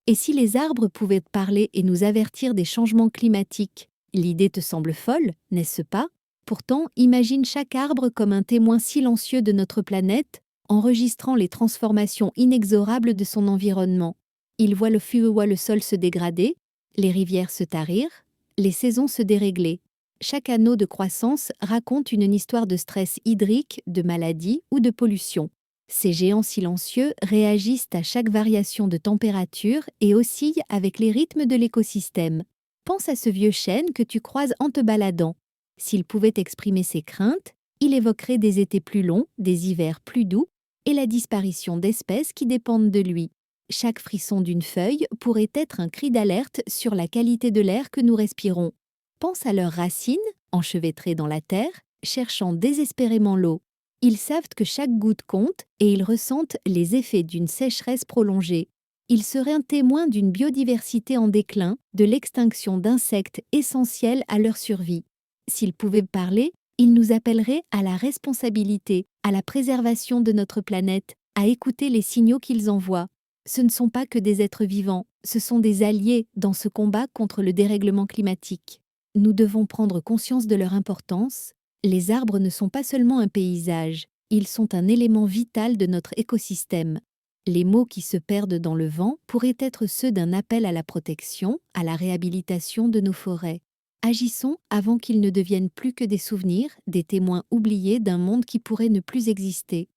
Et si les arbres pouvaient parler et nous avertir des changements climatiques? L'idée te semble folle, n'est-ce pas? Pourtant, imagine chaque arbre comme un témoin silencieux de notre planète, enregistrant les transformations inexorables de son environnement. Il voit le sol se dégrader, les rivières se tarir, les saisons se dérégler. Chaque anneau de croissance raconte une histoire de stress hydrique, de maladie ou de pollution. Ces géants silencieux réagissent à chaque variation de température et oscillent avec les rythmes de l'écosystème. Pense à ce vieux chêne que tu croises en te baladant. S'il pouvait exprimer ses craintes, il évoquerait des étés plus longs, des hivers plus doux et la disparition d'espèces qui dépendent de lui. Chaque frisson d'une feuille pourrait être un cri d'alerte sur la qualité de l'air que nous respirons. Pense à leurs racines, enchevêtrées dans la terre, cherchant désespérément l'eau. Ils savent que chaque goutte compte et ils ressentent les effets d'une sécheresse prolongée. Ils seraient un témoin d'une biodiversité en déclin, de l'extinction d'insectes essentiels à leur survie. S'ils pouvaient parler, ils nous appelleraient à la responsabilité, à la préservation de notre planète, à écouter les signaux qu'ils envoient. Ce ne sont pas que des êtres vivants, ce sont des alliés dans ce combat contre le dérèglement climatique. Nous devons prendre conscience de leur importance. Les arbres ne sont pas seulement un paysage, ils sont un élément vital de notre écosystème. Les mots qui se perdent dans le vent pourraient être ceux d'un appel à la protection, à la réhabilitation de nos forêts. Agissons avant qu'ils ne deviennent plus que des souvenirs, des témoins oubliés d'un monde qui pourrait ne plus exister.